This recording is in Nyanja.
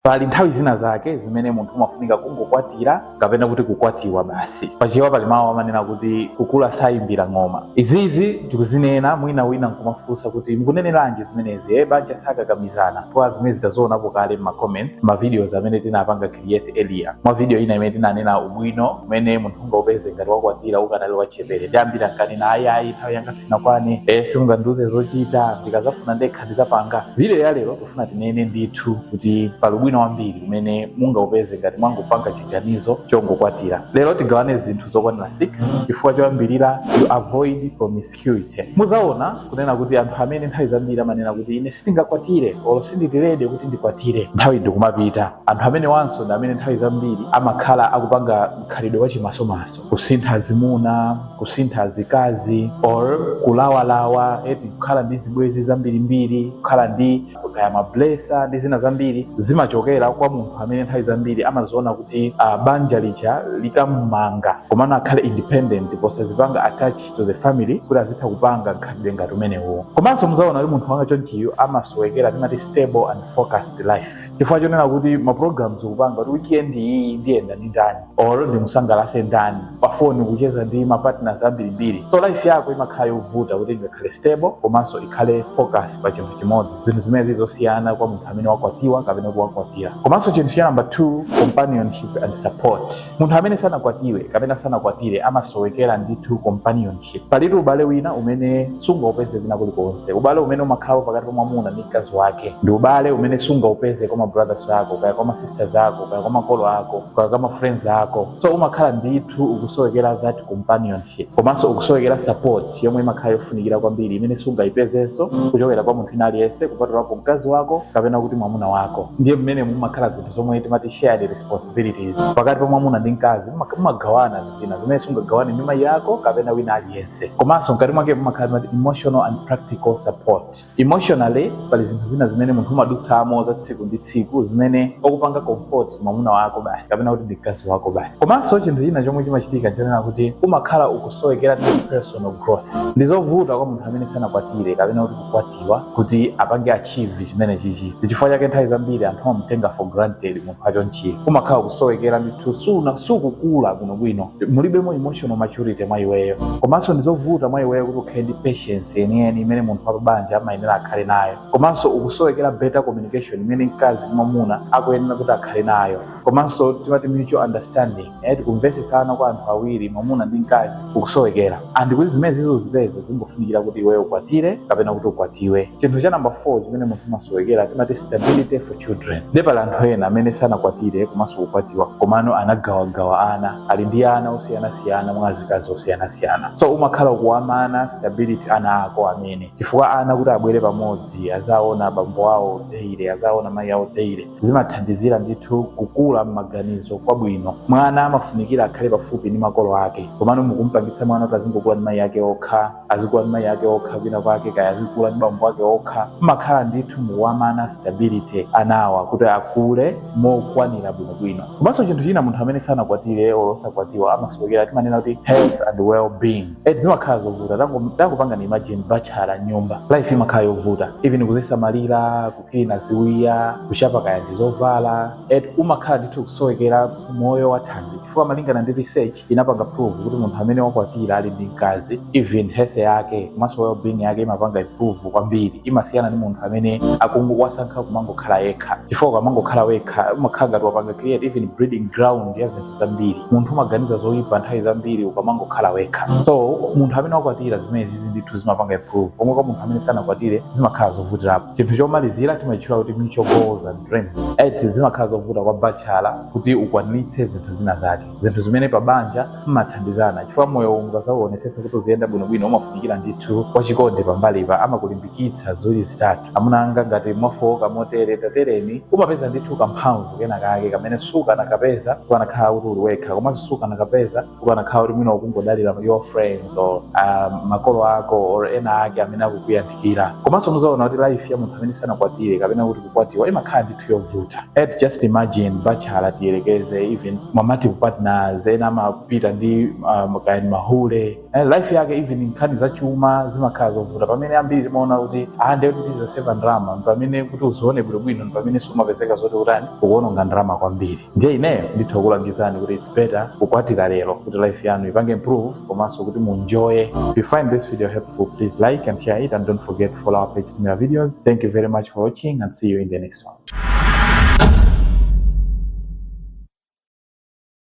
pali nthawi zina zake zimene munthu umafunika kungokwatira kapena kuti kukwatiwa basi. Pachiwa pali mawu amanena kuti kukula sayimbira ng'oma. Izizi tikuzinena mwina nkumafunsa kuti mukuneneranji zimenezi banja sakakamizana kwa zimene zitazionapo kale ma comments ma videos amene tinapanga create earlier. Mwa video ina imene tinanena ubwino umene munthu ungaupeze ngati wakwatira ukanali wachepere ndiyambira nkanena ayi nthawi yanga sinakwane simungandiuze zochita ndikazafuna ndekha ndizapanga. Video ya lero tufuna tinene ndithu kuti pali ubwino wambiri umene mungaupeze ngati mwangopanga chiganizo chongokwatira. Lero tigawane zinthu zokwanira 6 chifukwa choyambirira you avoid promiscuity. Muzaona kunena kuti anthu amene nthawi zambiri amanena kuti ine sindingakwatire olo sinditirede kuti ndikwatire nthawi ndikumapita. Anthu amene wanso ndi amene nthawi zambiri amakhala akupanga mkhalidwe wachimasomaso, kusintha zimuna, kusintha zikazi or kulawalawa kukhala ndi zibwezi zambirimbiri, kukhala ndi kaya mablesa ndi zina zambiri zimachokera kwa munthu amene nthawi zambiri amaziona kuti banja licha likamumanga komano akhale independent posazipanga attached to the family kuti azitha kupanga mkhalidwe ngati umenewo. Komanso muzaona kuti munthu wanga chonchiyo amasowekera timati stable and focused life chifukwa chonena kuti ma programs ukupanga kuti weekend iyi ndiyenda ndi ndani or ndimusangalase ndani, pafoni kucheza ndi ma partners ambirimbiri. So life yako imakhala yovuta kuti ingakhale stable komanso ikhale focus pa chinthu chimodzi. Zinthu zimene zizosiyana kwa munthu amene wakwatiwa kapena wakwatira. Komanso chinthu cha number 2 companionship and support. Munthu amene sanakwatiwe kapena sanakwatire amasowekera ndithu companionship. Palitu ubale wina umene sungaupeze wina kulikonse. Ubale umene umakhala pakati pa mwamuna ndi mkazi wake ndi ubale umene sungaupeze kwa ma brothers wako kaya kwa ma sisters ako kaya kwa makolo ako kaya kwa ma friends ako. So umakhala ndithu ukusowekera that companionship komanso ukusowekera support yomwe imakhala yofunikira kwambiri imene sungaipezenso kuchokera kwa munthu aliyense kupatulapo mkazi wako kapena kuti mwamuna wako. Ndiye mmene mumakhala zinthu zomwe timati shared responsibilities pakati pa mwamuna ndi mkazi. Mumagawana zina zimene sungagawane ndi mayi yako kapena wina aliyense. Komanso mkati mwake mumakhala emotional and practical support. Emotionally pali zinthu zina zimene munthu umadutsamo za tsiku ndi tsiku zimene okupanga comfort mwamuna wako basi kapena kuti ndi mkazi wako basi. Komanso chinthu china chomwe chimachitika nchonena kuti umakhala ukusowekera ndi personal growth. Ndizovuta kwa munthu amene sanakwatire kapena kuti kukwatiwa kuti apange achieve chimene chichi. Chifukwa chake nthawi zambiri anthu amamutenga for granted munthu achonchiyo. Umakhala ukusowekera ndithu sukukula bwinobwino, mulibemo emotional maturity mwa iweyo. Komanso ndizovuta mwa iweyo kuti ukhale ndi patience yeniyeni imene munthu wapabanja amayenera akhale nayo. Komanso ukusowekera better communication imene mkazi ndi mwamuna akuyenera kuti akhale nayo. Komanso timati mutual understanding kumvetsetsana kwa anthu awiri mwamuna ndi mkazi ukusowekera. And kuti zimene zizozipeze zimbofunikira kuti iweyo ukwatire kapena kuti ukwatiwe. Chinthu cha number 4 chimene munthu umasowekera timati stability for children. Ndi pali anthu ena amene sanakwatire komanso kukwatiwa komano anagawagawa ana, ali ndi ana osiyanasiyana mwa azikazi osiyanasiyana. So umakhala ukuwamana stability ana ako amene chifukwa ana kuti abwere pamodzi azaona abambo awo daily azaona mayi awo daily zimathandizira ndithu kukula m'maganizo kwabwino. Mwana amafunikira akhale pafupi ndi makolo ake komano mukumpangitsa mwana kuti azingokula ndi mayi ake okha, azikula ndi mayi ake okha kwina kwake kaya azikula ndi bambo ake okha. Umakhala ndithu muwamana stability anawa kuti akule mokwanira bwinobwino. Komanso chinthu china munthu amene sanakwatire olo osakwatiwa amasowekera timanena kuti health and well-being. Zimakhala zovuta takupanga ni imagine bachelor nyumba life imakhala yovuta even kuzisamalira, kuklina ziwiya, kuchapa kaya ndizovala. Umakhala ndithu kusowekera moyo wa thanzi chifukwa malingana ndi research inapanga prove kuti munthu amene wakwatira ali ndi mkazi even health yake komanso well-being yake imapanga improve kwambiri. Imasiyana ndi munthu amene wasankha kumangokhala yekha chifukwa kamangokhala wekha umakhala ngati wapanga create even breeding ground ya zinthu zambiri. Munthu umaganiza zoyipa nthawi zambiri ukamangokhala wekha. So munthu amene wakwatira zimene zizi ndithu zimapanga improve pomwe kwa munthu amene sanakwatire zimakhala zovutirapo. Chinthu chomalizira timachitchula kuti mutual goals and dreams. Zimakhala zovuta kwa bachelor kuti ukwanitse zinthu zina zake, zinthu zimene pabanja mmathandizana chifukwa moyo ungazaonetsese kuti uziyenda bwinobwino umafunikira ndithu wachikondi pambalipa amakulimbikitsa ziwiri zitatu. Amuna anga ngati mwafoka motere tatereni umapeza ndithu kamphamvu kena kake kamene sukanakapeza ukanakhala kuti uli wekha komanso sukanakapeza ukanakhala kuti mwina ukungodalira your friends or makolo ako or ena ake amene akukuyandikira. Komanso muzaona kuti life ya munthu amene sanakwatire kapena kuti kukwatiwa imakhala ndithu yovuta. Just imagine machala tiyelekeze, even multiple partners, ena amapita ndi kaya mahule. Life yake even nkhani za chuma zimakhala zovuta, pamene ambiri timaona kuti ndiye kuti tizaseva ndalama, pamene kuti uzione bwinobwino pamene sumapezeka zoti utani ukuononga ndalama kwambiri. Nje ineyo nditha kulangizani kuti it's better kukwatira lero kuti life yanu ipange improve komanso kuti muenjoy. If you find this video helpful, please like and share it, and don't forget to follow our page for more videos. Thank you very much for watching, and see you in the next one.